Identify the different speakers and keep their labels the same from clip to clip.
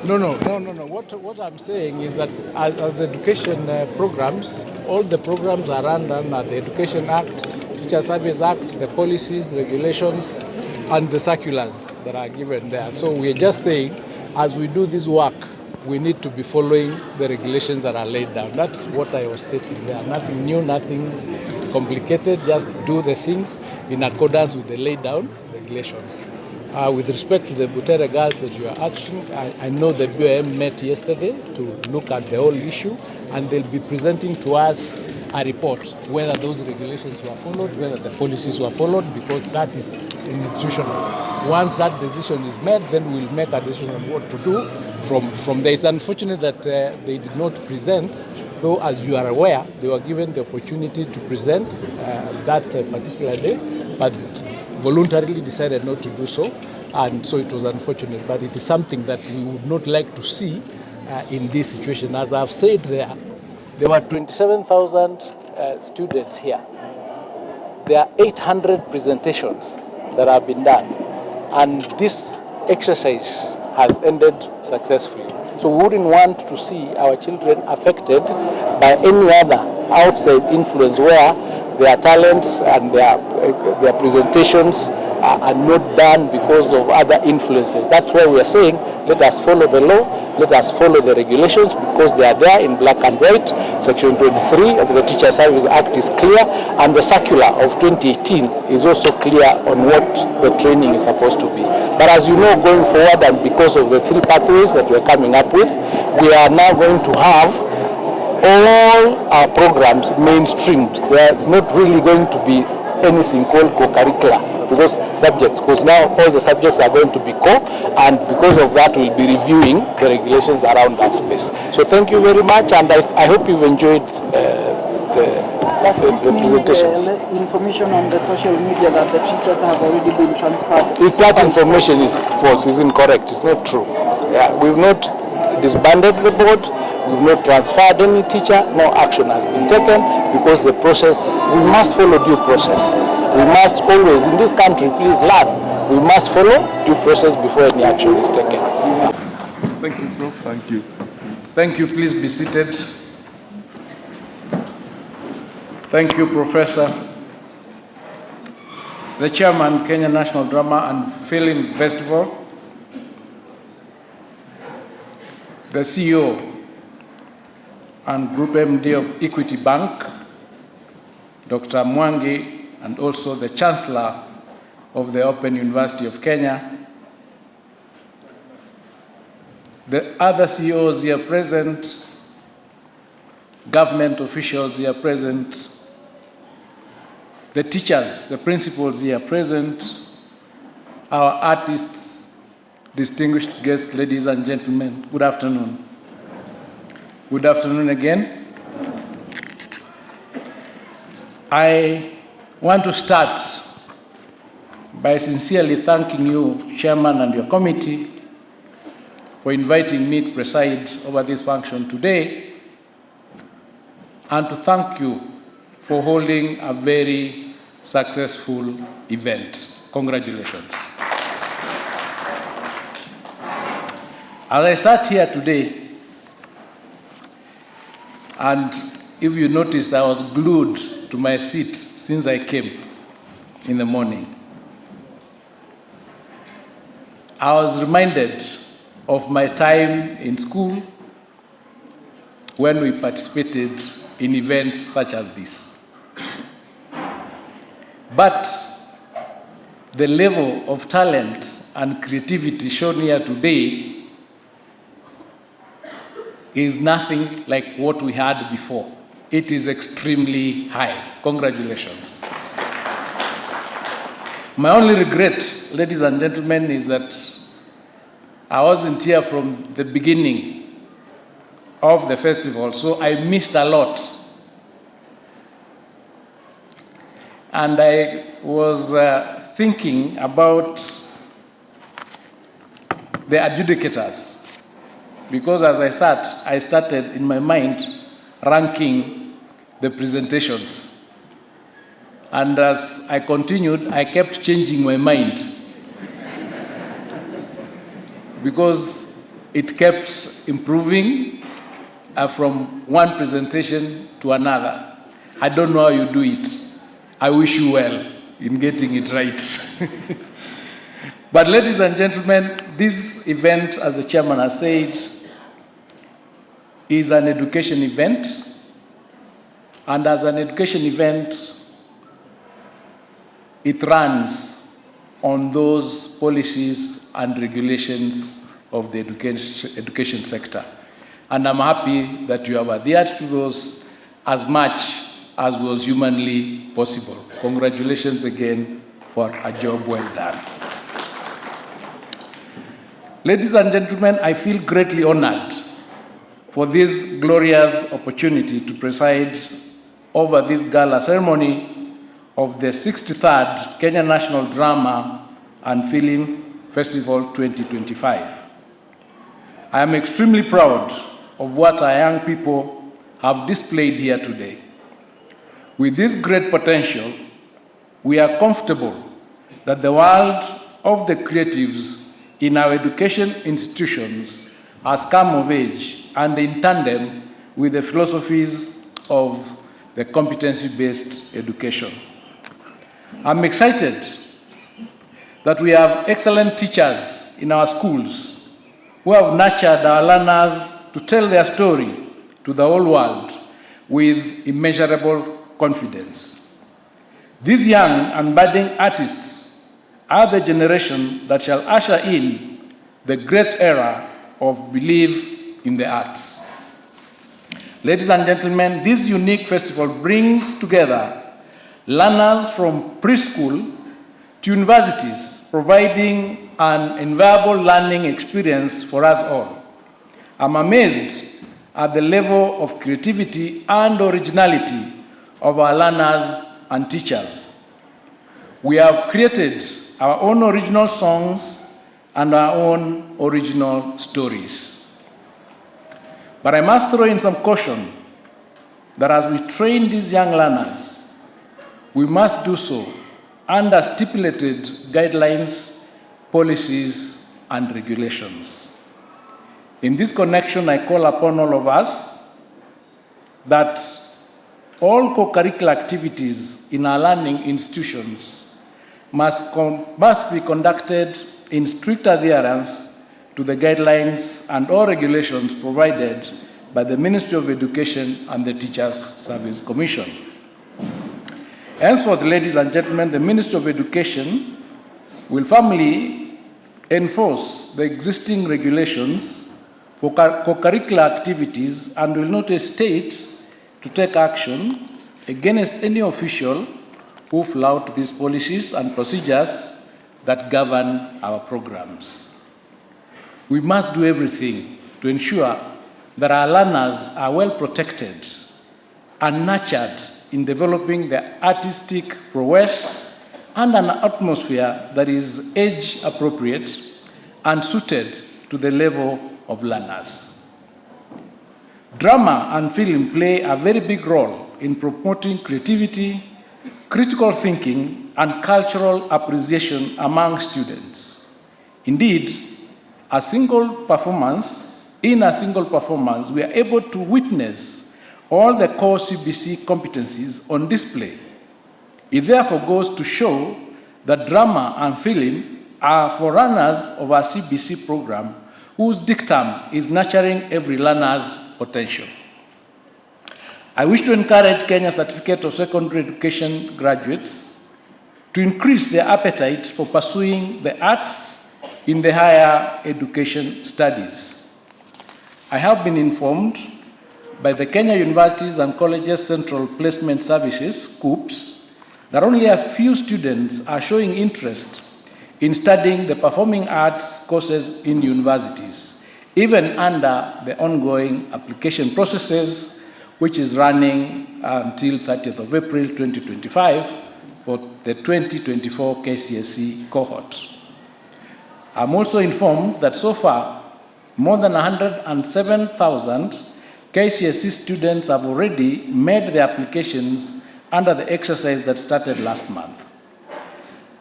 Speaker 1: No. What I'm saying is that as education programs, all the programs are run under the Education Act, Teacher Service Act, the policies, regulations, and the circulars that are given there. So we're just saying, as we do this work, we need to be following the regulations that are laid down. That's what I was stating there. Nothing new, nothing complicated. Just do the things in accordance with the laid down regulations. With respect to the Butere girls that you are asking, I know the BOM met yesterday to look at the whole issue, and they'll be presenting to us a report whether those regulations were followed, whether the policies were followed, because that is institutional. Once that decision is made, then we'll make a decision on what to do from there. It's unfortunate that they did not present, though, as you are aware, they were given the opportunity to present that particular day, but voluntarily decided not to do so, and so it was unfortunate. But it is something that we would not like to see in this situation. As I've said there were 27,000 students here. There are 800 presentations that have been done, and this exercise has ended successfully. So we wouldn't want to see our children affected by any other outside influence where their talents and their presentations are not done because of other influences. That's why we are saying, let us follow the law, let us follow the regulations, because they are there in black and white. Section 23 of the Teacher Service Act is clear, and the circular of 2018 is also clear on what the training is supposed to be. But as you know, going forward, and because of the 3 pathways that we're coming up with, we are now going to have all our programs mainstreamed. There's not really going to be anything called co-curricular because now all the subjects are going to be co, and because of that we'll be reviewing the regulations around that space. So thank you very much, and I hope you've enjoyed the presentations.
Speaker 2: The information on the social media that the teachers have already been transferred.
Speaker 1: If that information is false, is incorrect, it's not true. Yeah, we've not disbanded the board. We've not transferred any teacher, no action has been taken, because the process, we must follow due process. We must always, in this country, please learn, we must follow due process before any action is taken.
Speaker 3: Thank you, Prof. Thank you.
Speaker 1: Thank you, please be seated. Thank you, Professor. The Chairman, Kenya National Drama and Film Festival, the CEO and Group MD of Equity Bank, Dr. Mwangi, and also the Chancellor of the Open University of Kenya, the other CEOs here present, government officials here present, the teachers, the principals here present, our artists, distinguished guests, ladies and gentlemen, good afternoon. Good afternoon again. I want to start by sincerely thanking you, Chairman, and your committee for inviting me to preside over this function today, and to thank you for holding a very successful event. Congratulations. As I sat here today, and if you noticed, I was glued to my seat since I came in the morning. I was reminded of my time in school when we participated in events such as this. But the level of talent and creativity shown here today is nothing like what we had before. It is extremely high. Congratulations. My only regret, ladies and gentlemen, is that I wasn't here from the beginning of the festival, so I missed a lot. And I was thinking about the adjudicators, because as I sat, I started in my mind ranking the presentations. And as I continued, I kept changing my mind. Because it kept improving from one presentation to another. I don't know how you do it. I wish you well in getting it right. But ladies and gentlemen, this event, as the chairman has said, is an education event. And as an education event, it runs on those policies and regulations of the education sector. And I'm happy that you have adhered to those as much as was humanly possible. Congratulations again for a job well done. Ladies and gentlemen, I feel greatly honored for this glorious opportunity to preside over this gala ceremony of the 63rd Kenya National Drama and Film Festival 2025. I am extremely proud of what our young people have displayed here today. With this great potential, we are comfortable that the world of the creatives in our education institutions has come of age and in tandem with the philosophies of the competency-based education. I'm excited that we have excellent teachers in our schools who have nurtured our learners to tell their story to the whole world with immeasurable confidence. These young and budding artists are the generation that shall usher in the great era of belief in the arts. Ladies and gentlemen, this unique festival brings together learners from preschool to universities, providing an invaluable learning experience for us all. I'm amazed at the level of creativity and originality of our learners and teachers. We have created our own original songs and our own original stories. But I must throw in some caution that as we train these young learners, we must do so under stipulated guidelines, policies, and regulations. In this connection, I call upon all of us that all co-curricular activities in our learning institutions must be conducted in strict adherence to the guidelines and all regulations provided by the Ministry of Education and the Teachers Service Commission. Henceforth, ladies and gentlemen, the Ministry of Education will firmly enforce the existing regulations for co-curricular activities and will not hesitate to take action against any official who flout these policies and procedures that govern our programs. We must do everything to ensure that our learners are well protected and nurtured in developing their artistic prowess and an atmosphere that is age-appropriate and suited to the level of learners. Drama and film play a very big role in promoting creativity, critical thinking, and cultural appreciation among students. Indeed, in a single performance, we are able to witness all the core CBC competencies on display. It therefore goes to show that drama and film are forerunners of our CBC program, whose dictum is nurturing every learner's potential. I wish to encourage Kenya Certificate of Secondary Education graduates to increase their appetite for pursuing the arts in the higher education studies. I have been informed by the Kenya Universities and Colleges Central Placement Services, KUPS, that only a few students are showing interest in studying the performing arts courses in universities, even under the ongoing application processes, which is running until 30th of April 2025 for the 2024 KCSE cohort. I'm also informed that so far, more than 107,000 KCSE students have already made their applications under the exercise that started last month.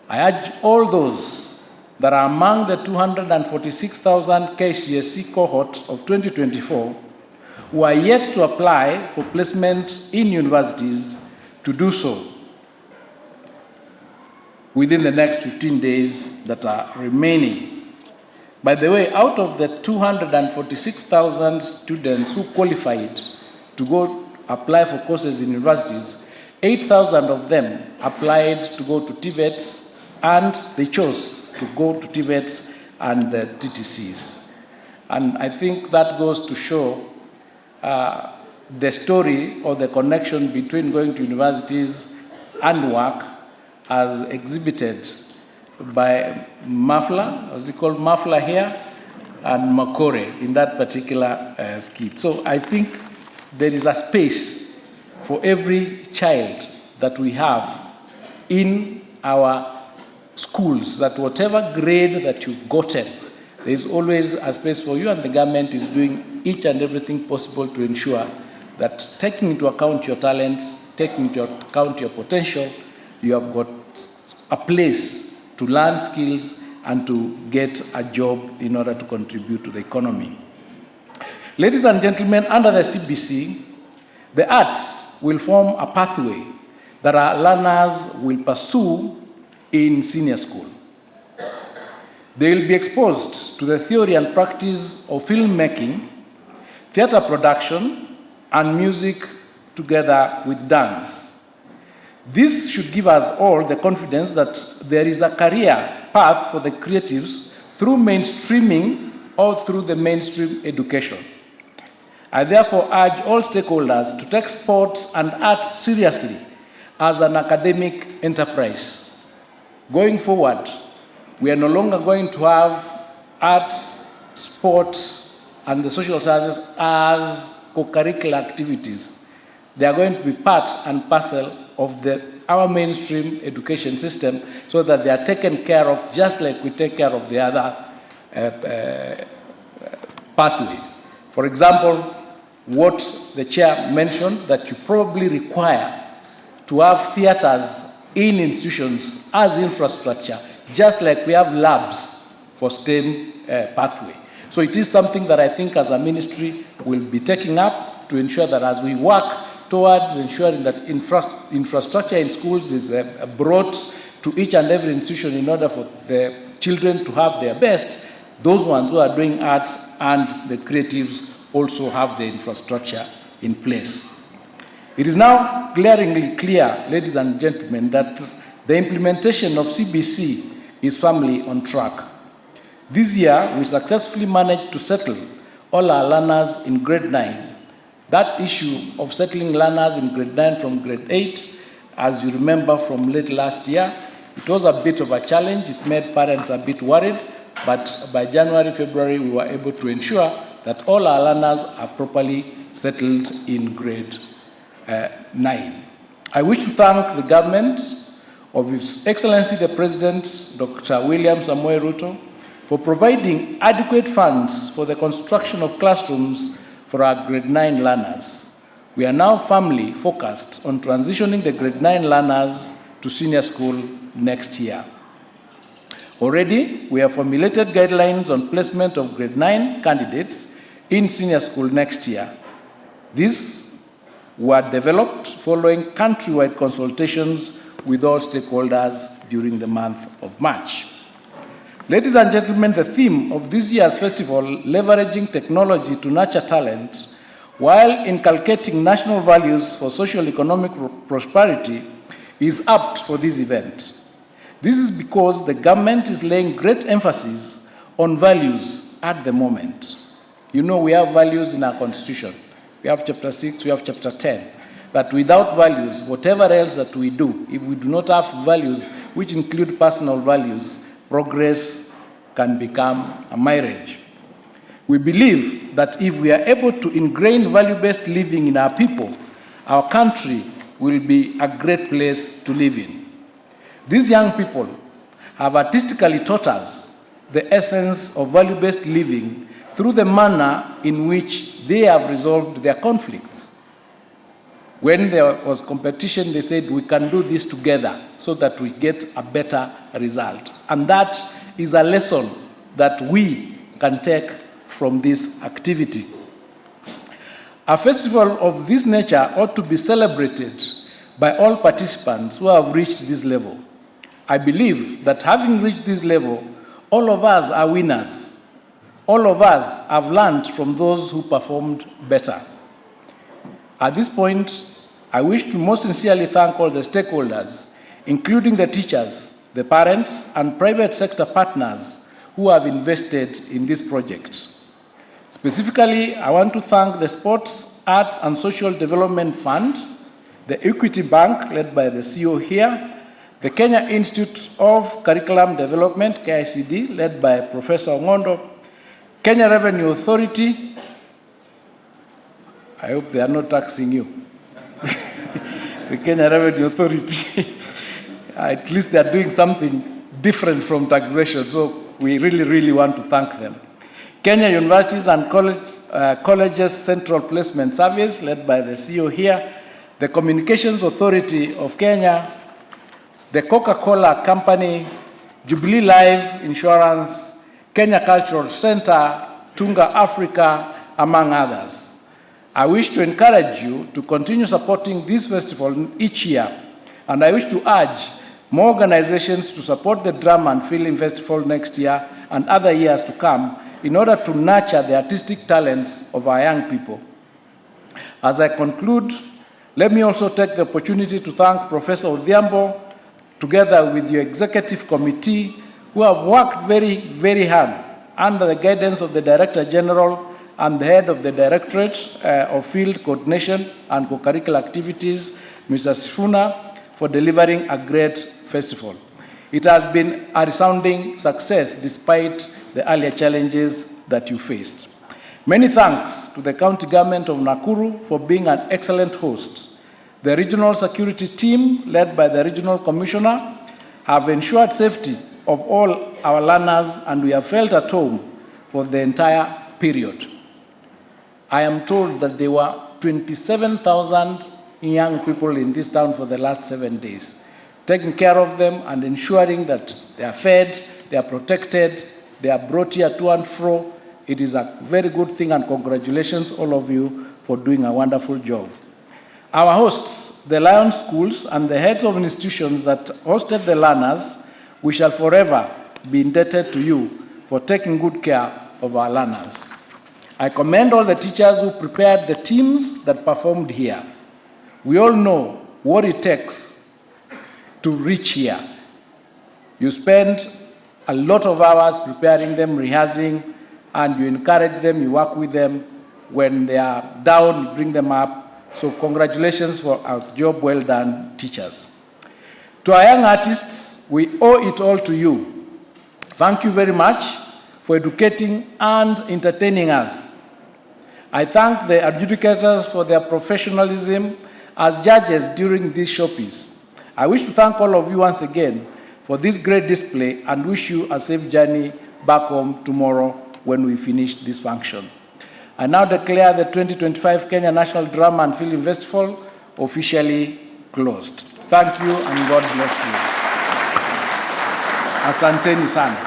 Speaker 1: I urge all those that are among the 246,000 KCSE cohort of 2024 who are yet to apply for placement in universities to do so within the next 15 days that are remaining. By the way, out of the 246,000 students who qualified to go apply for courses in universities, 8,000 of them applied to go to TVETs, and they chose to go to TVETs and TTCs. And I think that goes to show the story or the connection between going to universities and work as exhibited by Mafla, as he called Mafla here, and Makore in that particular skit. So I think there is a space for every child that we have in our schools, that whatever grade that you've gotten, there is always a space for you, and the government is doing each and everything possible to ensure that, taking into account your talents, taking into account your potential, you have got a place to learn skills and to get a job in order to contribute to the economy. Ladies and gentlemen, under the CBC, the arts will form a pathway that our learners will pursue in senior school. They will be exposed to the theory and practice of filmmaking, theater production, and music together with dance. This should give us all the confidence that there is a career path for the creatives through mainstreaming or through the mainstream education. I therefore urge all stakeholders to take sports and arts seriously as an academic enterprise. Going forward, we are no longer going to have arts, sports, and the social sciences as co-curricular activities. They are going to be part and parcel of our mainstream education system, so that they are taken care of just like we take care of the other pathway. For example, what the chair mentioned, that you probably require to have theaters in institutions as infrastructure, just like we have labs for STEM pathway. So it is something that I think as a ministry will be taking up to ensure that as we work towards ensuring that infrastructure in schools is brought to each and every institution in order for the children to have their best, those ones who are doing arts and the creatives also have the infrastructure in place. It is now glaringly clear, ladies and gentlemen, that the implementation of CBC is firmly on track. This year, we successfully managed to settle all our learners in grade 9. That issue of settling learners in grade 9 from grade 8, as you remember from late last year, it was a bit of a challenge. It made parents a bit worried, but by January, February, we were able to ensure that all our learners are properly settled in grade 9. I wish to thank the government of His Excellency the President, Dr. William Samoei Ruto, for providing adequate funds for the construction of classrooms for our grade 9 learners. We are now firmly focused on transitioning the grade 9 learners to senior school next year. Already, we have formulated guidelines on placement of grade 9 candidates in senior school next year. These were developed following countrywide consultations with all stakeholders during the month of March. Ladies and gentlemen, the theme of this year's festival, leveraging technology to nurture talent, while inculcating national values for socio-economic prosperity, is apt for this event. This is because the government is laying great emphasis on values at the moment. You know, we have values in our constitution. We have chapter 6, we have chapter 10. But without values, whatever else that we do, if we do not have values, which include personal values, progress can become a mirage. We believe that if we are able to ingrain value-based living in our people, our country will be a great place to live in. These young people have artistically taught us the essence of value-based living through the manner in which they have resolved their conflicts. When there was competition, they said, we can do this together so that we get a better result. And that is a lesson that we can take from this activity. A festival of this nature ought to be celebrated by all participants who have reached this level. I believe that having reached this level, all of us are winners. All of us have learned from those who performed better. At this point, I wish to most sincerely thank all the stakeholders, including the teachers, the parents, and private sector partners who have invested in this project. Specifically, I want to thank the Sports, Arts, and Social Development Fund, the Equity Bank, led by the CEO here, the Kenya Institute of Curriculum Development, KICD, led by Professor Ngondo, Kenya Revenue Authority. I hope they are not taxing you. The Kenya Revenue Authority. At least they are doing something different from taxation, so we really want to thank them. Kenya Universities and Colleges Central Placement Service, led by the CEO here, the Communications Authority of Kenya, the Coca-Cola Company, Jubilee Life Insurance, Kenya Cultural Center, Tunga Africa, among others. I wish to encourage you to continue supporting this festival each year, and I wish to urge more organizations to support the Drum and Film Festival next year and other years to come in order to nurture the artistic talents of our young people. As I conclude, let me also take the opportunity to thank Professor Odhiambo, together with your executive committee, who have worked very hard under the guidance of the Director General and the head of the Directorate of Field Coordination and Co-Curricular Activities, Mr. Sifuna, for delivering a great festival. It has been a resounding success despite the earlier challenges that you faced. Many thanks to the County Government of Nakuru for being an excellent host. The regional security team, led by the Regional Commissioner, have ensured safety of all our learners, and we have felt at home for the entire period. I am told that there were 27,000 young people in this town for the last 7 days, taking care of them and ensuring that they are fed, they are protected, they are brought here to and fro. It is a very good thing, and congratulations all of you for doing a wonderful job. Our hosts, the Lion Schools, and the heads of institutions that hosted the learners, we shall forever be indebted to you for taking good care of our learners. I commend all the teachers who prepared the teams that performed here. We all know what it takes to reach here. You spend a lot of hours preparing them, rehearsing, and you encourage them, you work with them. When they are down, you bring them up. So congratulations for our job well done, teachers. To our young artists, we owe it all to you. Thank you very much for educating and entertaining us. I thank the adjudicators for their professionalism as judges during this showpiece. I wish to thank all of you once again for this great display and wish you a safe journey back home tomorrow when we finish this function. I now declare the 2025 Kenya National Drama and Film Festival officially closed. Thank you and God bless you. Asanteni sana.